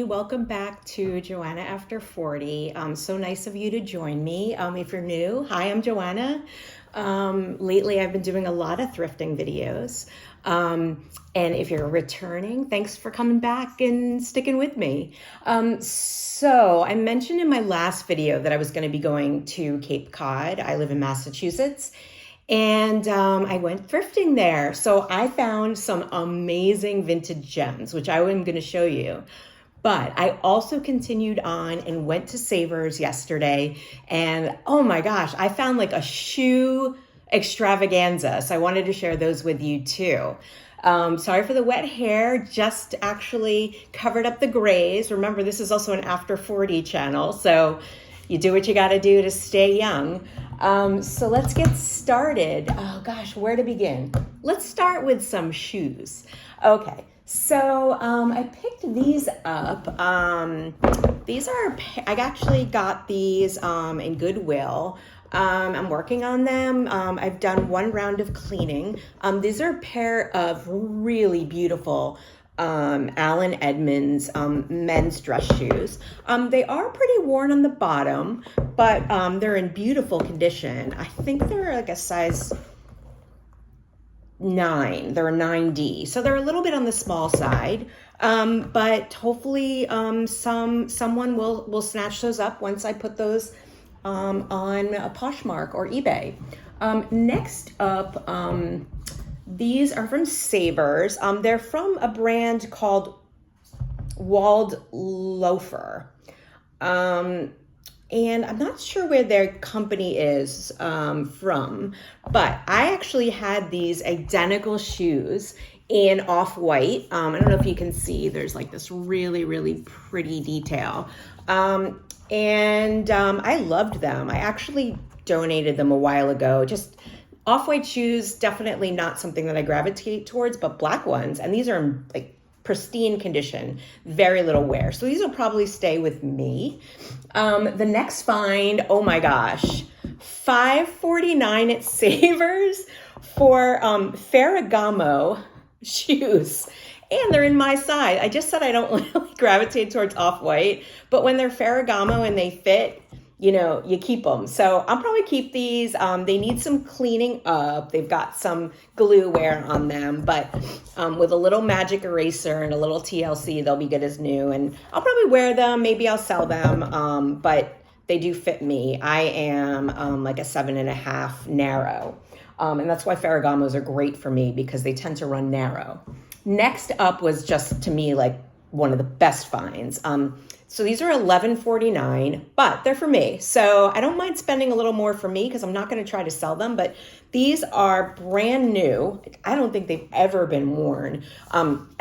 welcome back to Joanna After 40. So nice of you to join me. If you're new, hi, I'm Joanna. Lately I've been doing a lot of thrifting videos. And if you're returning, thanks for coming back and sticking with me. So I mentioned in my last video that I was going to be going to Cape Cod. I live in Massachusetts. And I went thrifting there. So I found some amazing vintage gems, which I am going to show you. But I also continued on and went to Savers yesterday. And oh my gosh, I found like a shoe extravaganza. So I wanted to share those with you too. Sorry for the wet hair, just actually covered up the grays. Remember, this is also an After 40 channel. So you do what you got to do to stay young. So let's get started. Oh gosh, where to begin? Let's start with some shoes. Okay, so I picked these up. I actually got these in Goodwill. I'm working on them. I've done one round of cleaning. These are a pair of really beautiful Allen Edmonds men's dress shoes. They are pretty worn on the bottom, but they're in beautiful condition. I think they're like a size 9. They're a 9D, so they're a little bit on the small side. But hopefully someone will snatch those up once I put those on a Poshmark or eBay. Next up, these are from Savers. They're from a brand called Walled Loafer. And I'm not sure where their company is from, but I actually had these identical shoes in off-white. I don't know if you can see, there's like this really, really pretty detail. And I loved them. I actually donated them a while ago. Just off-white shoes, definitely not something that I gravitate towards, but black ones. And these are in like pristine condition, very little wear. So these will probably stay with me. The next find, oh my gosh, $5.49 at Savers for Ferragamo shoes. And they're in my size. I just said I don't really gravitate towards off-white, but when they're Ferragamo and they fit, you know, you keep them. So I'll probably keep these. They need some cleaning up. They've got some glue wear on them, but with a little magic eraser and a little TLC, they'll be good as new. And I'll probably wear them. Maybe I'll sell them, but they do fit me. I am like a 7.5 narrow. And that's why Ferragamos are great for me because they tend to run narrow. Next up was just, to me, like one of the best finds. So these are $11.49, but they're for me. So I don't mind spending a little more for me because I'm not going to try to sell them, but these are brand new. I don't think they've ever been worn.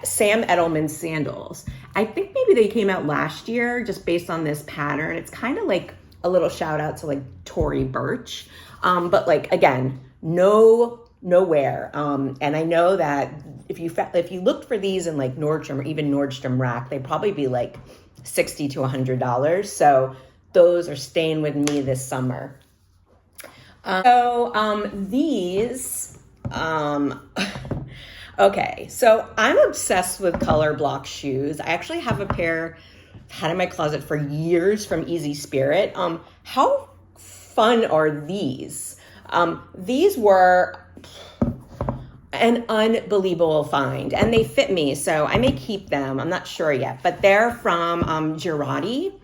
Sam Edelman sandals. I think maybe they came out last year just based on this pattern. It's kind of like a little shout out to like Tory Burch. But like, again, no wear. And I know that if you looked for these in like Nordstrom or even Nordstrom Rack, they'd probably be like $60 to $100. So those are staying with me this summer. These, okay, so I'm obsessed with color block shoes. I actually have a pair I've had in my closet for years from Easy Spirit. How fun are these? These were an unbelievable find and they fit me, so I may keep them. I'm not sure yet, but they're from Girardi,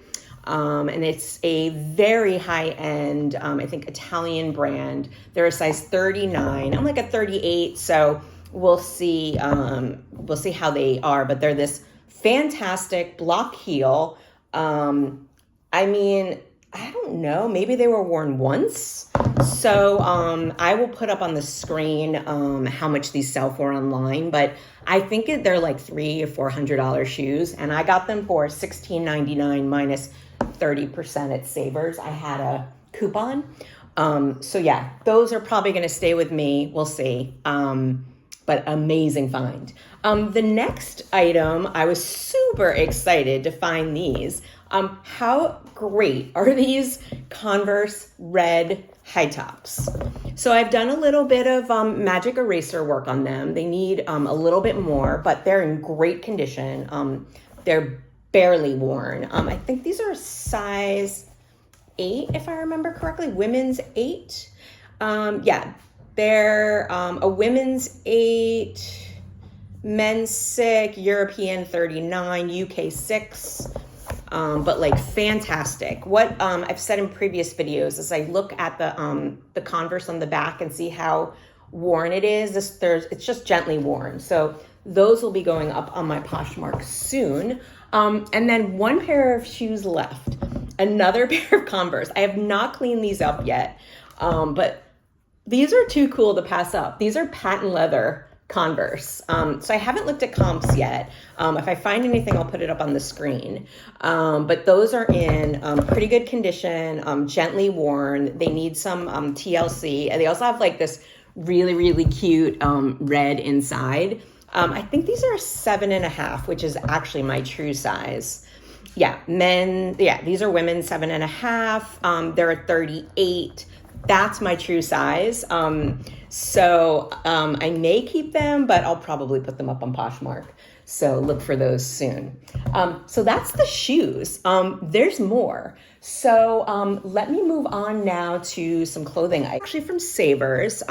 and it's a very high-end, I think, Italian brand. They're a size 39. I'm like a 38, so we'll see how they are, but they're this fantastic block heel. I mean, I don't know, maybe they were worn once. So I will put up on the screen how much these sell for online, but I think they're like $300 or $400 shoes, and I got them for $16.99 minus 30% at Savers. I had a coupon. So yeah, those are probably going to stay with me. We'll see. But amazing find. The next item, I was super excited to find these. How great are these Converse red high tops? So I've done a little bit of magic eraser work on them. They need a little bit more, but they're in great condition. They're barely worn. I think these are a size 8, if I remember correctly, women's 8. Yeah, they're a women's 8, men's 6, European 39, UK 6. But like fantastic. What I've said in previous videos is I look at the Converse on the back and see how worn it is. It's just gently worn. So those will be going up on my Poshmark soon. And then one pair of shoes left. Another pair of Converse. I have not cleaned these up yet, but these are too cool to pass up. These are patent leather Converse. So I haven't looked at comps yet. If I find anything, I'll put it up on the screen. But those are in pretty good condition, gently worn. They need some TLC. And they also have like this really, really cute red inside. I think these are 7.5, which is actually my true size. Yeah, these are women 7.5. They're a 38. That's my true size. So I may keep them, but I'll probably put them up on Poshmark. So look for those soon. So that's the shoes. There's more. So let me move on now to some clothing. Actually from Savers.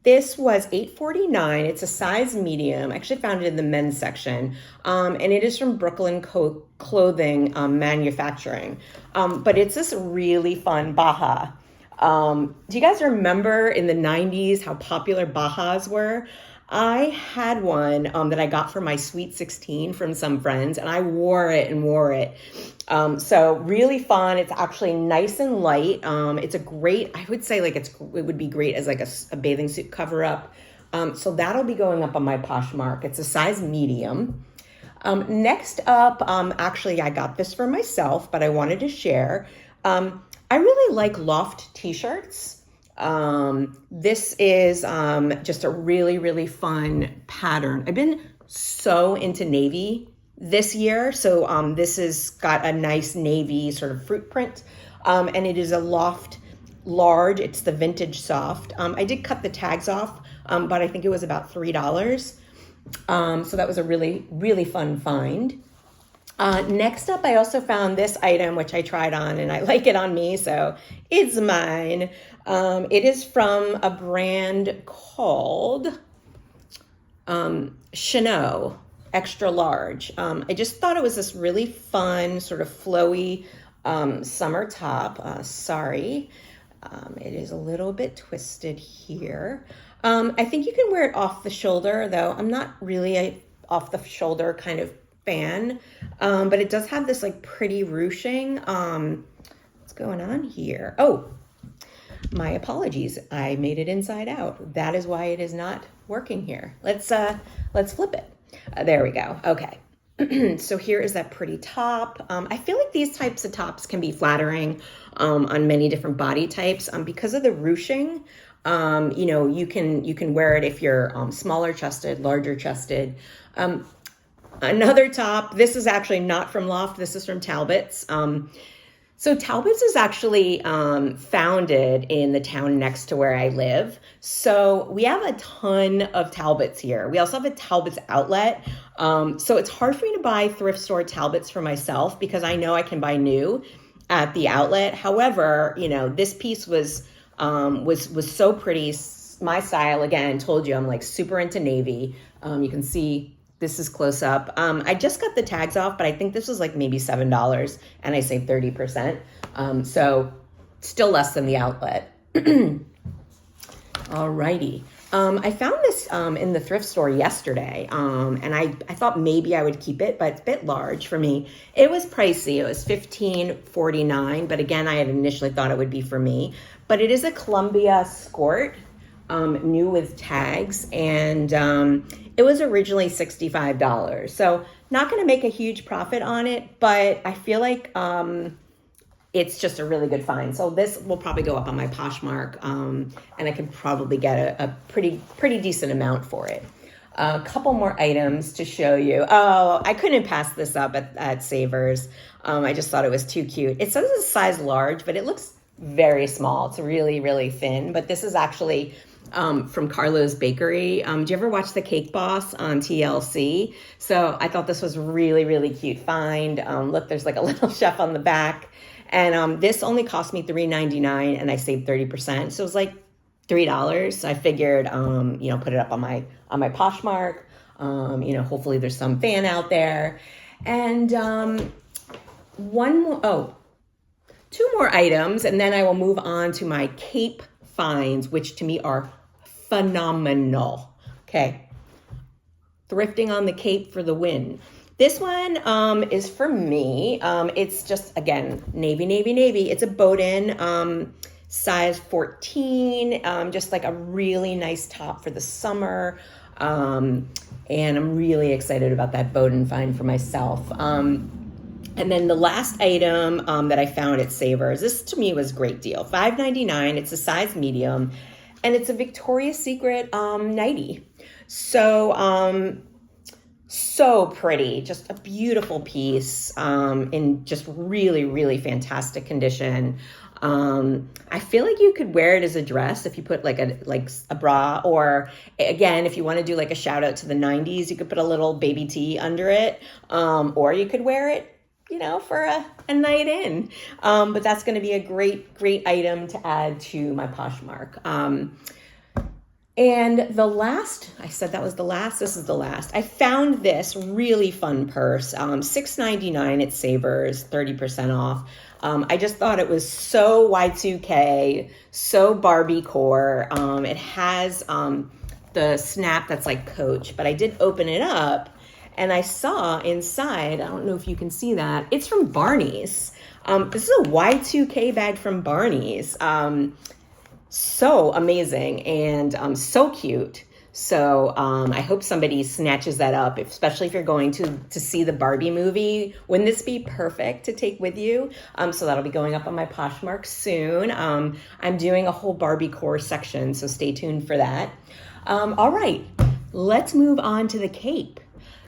This was $8.49. It's a size medium. I actually found it in the men's section. And it is from Brooklyn Clothing Manufacturing. But it's this really fun Baja. Do you guys remember in the 90s how popular Bajas were? I had one that I got for my Sweet 16 from some friends, and I wore it and wore it. So really fun. It's actually nice and light. It's a great, I would say like it would be great as like a bathing suit cover up. So that'll be going up on my Poshmark. It's a size medium. Next up, actually I got this for myself, but I wanted to share. I really like Loft t-shirts. This is just a really, really fun pattern. I've been so into navy this year. So this has got a nice navy sort of fruit print. And it is a Loft large. It's the vintage soft. I did cut the tags off, but I think it was about $3. So that was a really, really fun find. Next up, I also found this item, which I tried on and I like it on me, so it's mine. It is from a brand called Chanel Extra Large. I just thought it was this really fun, sort of flowy summer top. Sorry, it is a little bit twisted here. I think you can wear it off the shoulder, though. I'm not really a off the shoulder kind of fan, but it does have this like pretty ruching. What's going on here? Oh, my apologies. I made it inside out. That is why it is not working here. Let's flip it. There we go. Okay. So here is that pretty top. I feel like these types of tops can be flattering on many different body types because of the ruching. You know, you can wear it if you're smaller chested, larger chested. Another top, this is actually not from Loft, this is from Talbot's. So Talbot's is actually founded in the town next to where I live. So we have a ton of Talbot's here. We also have a Talbot's outlet. So it's hard for me to buy thrift store Talbot's for myself because I know I can buy new at the outlet. However, you know, this piece was so pretty. My style, again, told you I'm like super into navy. You can see this is close up. I just got the tags off, but I think this was like maybe $7 and I saved 30%. So still less than the outlet. Alrighty. I found this in the thrift store yesterday, and I thought maybe I would keep it, but it's a bit large for me. It was pricey. It was $15.49, but again, I had initially thought it would be for me. But it is a Columbia skirt, new with tags, and it was originally $65. So not going to make a huge profit on it, but I feel like it's just a really good find. So this will probably go up on my Poshmark, and I can probably get a pretty decent amount for it. A couple more items to show you. Oh, I couldn't pass this up at Savers. I just thought it was too cute. It says it's a size large, but it looks very small. It's really, really thin. But this is actually from Carlo's Bakery. Do you ever watch The Cake Boss on TLC? So I thought this was really, really cute find. Look, there's like a little chef on the back. And this only cost me $3.99 and I saved 30%. So it was like $3. So I figured, put it up on my Poshmark. Hopefully there's some fan out there. And two more items, and then I will move on to my Cape finds, which to me are phenomenal. Okay. Thrifting on the Cape for the win. This one is for me. It's just, again, navy. It's a Bowden size 14, just like a really nice top for the summer. And I'm really excited about that Bowden find for myself. And then the last item that I found at Savers, this to me was a great deal. $5.99, it's a size medium, and it's a Victoria's Secret nightie. So pretty, just a beautiful piece in just really, really fantastic condition. I feel like you could wear it as a dress if you put like a bra, or again, if you want to do like a shout out to the 90s, you could put a little baby tee under it, or you could wear it, for a night in. But that's going to be a great item to add to my Poshmark. And the last, I said that was the last, this is the last. I found this really fun purse, $6.99 at Savers, 30% off. I just thought it was so Y2K, so Barbie core. It has the snap that's like Coach, but I did open it up and I saw inside, I don't know if you can see that, it's from Barney's. This is a Y2K bag from Barney's. So amazing and so cute. So I hope somebody snatches that up, especially if you're going to see the Barbie movie. Wouldn't this be perfect to take with you? So that'll be going up on my Poshmark soon. I'm doing a whole Barbie core section, so stay tuned for that. All right, let's move on to the Cape.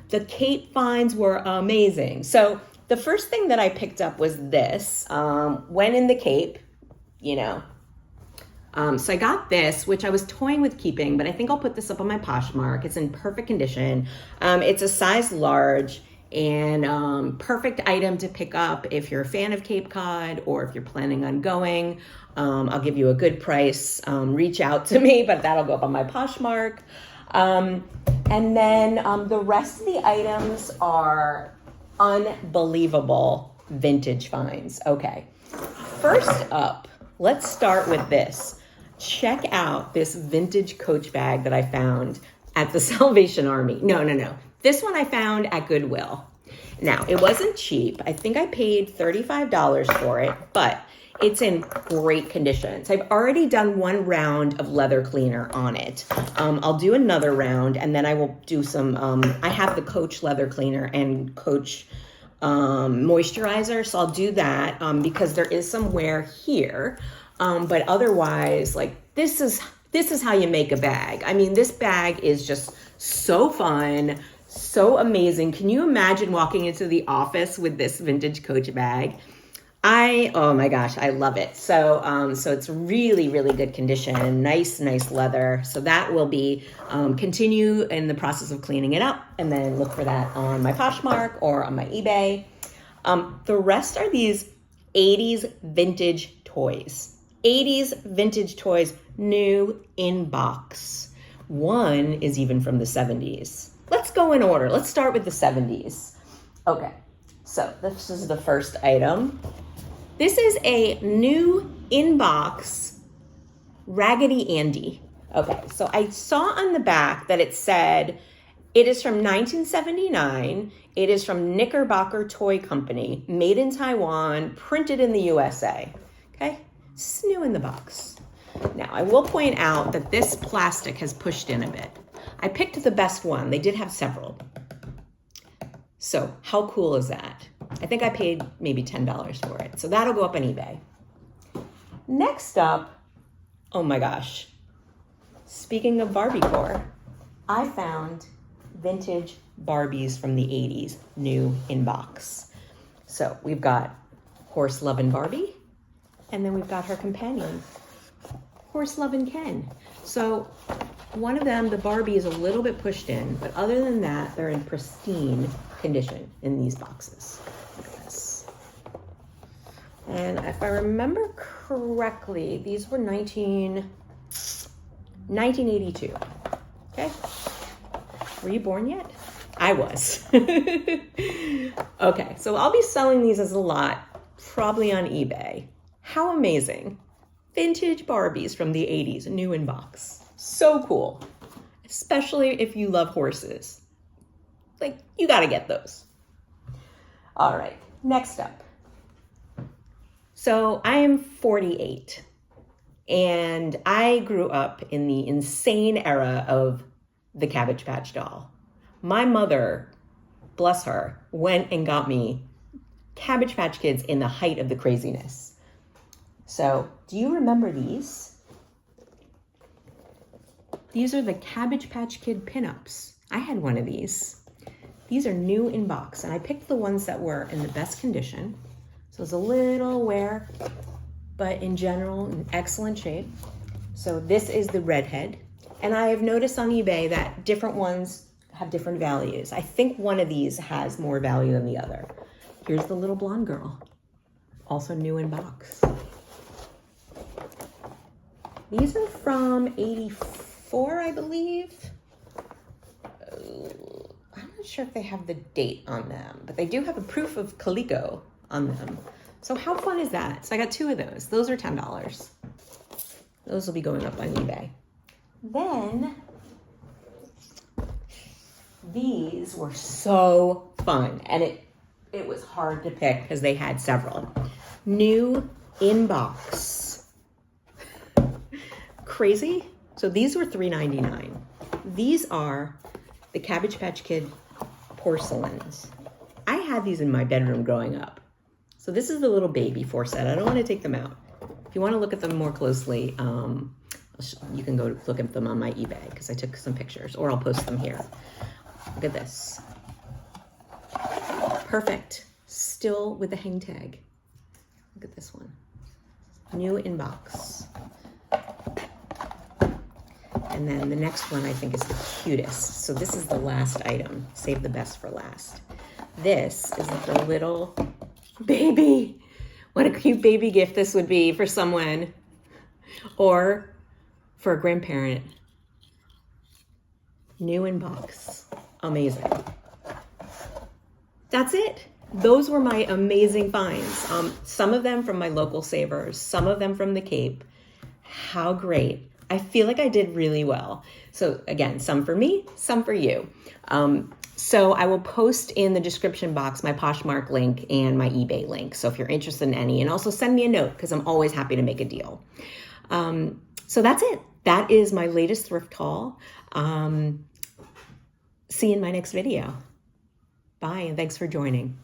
The Cape finds were amazing. So the first thing that I picked up was this. When in the Cape, so I got this, which I was toying with keeping, but I think I'll put this up on my Poshmark. It's in perfect condition. It's a size large and perfect item to pick up if you're a fan of Cape Cod or if you're planning on going. I'll give you a good price. Reach out to me, but that'll go up on my Poshmark. And then the rest of the items are unbelievable vintage finds. Okay, first up, let's start with this. Check out this vintage Coach bag that I found at the Salvation Army. No. This one I found at Goodwill. Now, it wasn't cheap. I think I paid $35 for it, but it's in great condition. So I've already done one round of leather cleaner on it. I'll do another round, and then I will do some, I have the Coach leather cleaner and Coach moisturizer, so I'll do that because there is some wear here. But otherwise, like this is how you make a bag. I mean, this bag is just so fun, so amazing. Can you imagine walking into the office with this vintage Coach bag? Oh my gosh, I love it. So it's really, really good condition, nice leather. So that will be, continue in the process of cleaning it up and then look for that on my Poshmark or on my eBay. The rest are these 80s vintage toys. 80s vintage toys, new in box. One is even from the 70s. Let's go in order. Let's start with the 70s. Okay, so this is the first item. This is a new in-box Raggedy Andy. Okay, so I saw on the back that it said it is from 1979. It is from Knickerbocker Toy Company, made in Taiwan, printed in the USA. Okay, it's new in the box. Now, I will point out that this plastic has pushed in a bit. I picked the best one. They did have several. So how cool is that? I think I paid maybe $10 for it. So that'll go up on eBay. Next up, oh my gosh. Speaking of Barbie core, I found vintage Barbies from the 80s, new in box. So we've got Horse Lovin' Barbie, and then we've got her companion, Horse Lovin' Ken. So one of them, the Barbie, is a little bit pushed in, but other than that, they're in pristine condition in these boxes. Look at this. And if I remember correctly, these were 1982. Okay. Were you born yet? I was. Okay, so I'll be selling these as a lot, probably on eBay. How amazing. Vintage Barbies from the 80s, new in box. So cool. Especially if you love horses. Like, you gotta get those. All right, next up. So I am 48, and I grew up in the insane era of the Cabbage Patch doll. My mother, bless her, went and got me Cabbage Patch Kids in the height of the craziness. So, do you remember these? These are the Cabbage Patch Kid pinups. I had one of these. These are new in box, and I picked the ones that were in the best condition. So it's a little wear, but in general, in excellent shape. So this is the redhead. And I have noticed on eBay that different ones have different values. I think one of these has more value than the other. Here's the little blonde girl, also new in box. These are from 84, I believe. I'm not sure if they have the date on them, but they do have a proof of Calico on them. So how fun is that? So I got two of those. Those are $10. Those will be going up on eBay. Then these were so fun, and it was hard to pick because they had several. New in box. Crazy. So these were $3.99. These are the Cabbage Patch Kid porcelains. I had these in my bedroom growing up. So this is the little baby set. I don't want to take them out. If you want to look at them more closely, you can go look at them on my eBay because I took some pictures, or I'll post them here. Look at this. Perfect. Still with the hang tag. Look at this one. New in box. And then the next one I think is the cutest. So this is the last item. Save the best for last. This is the little baby. What a cute baby gift this would be for someone, or for a grandparent. New in box. Amazing. That's it. Those were my amazing finds. Some of them from my local savers, some of them from the Cape. How great. I feel like I did really well. So again, some for me, some for you. So I will post in the description box my Poshmark link and my eBay link. So if you're interested in any, and also send me a note because I'm always happy to make a deal. So that's it. That is my latest thrift haul. See you in my next video. Bye, and thanks for joining.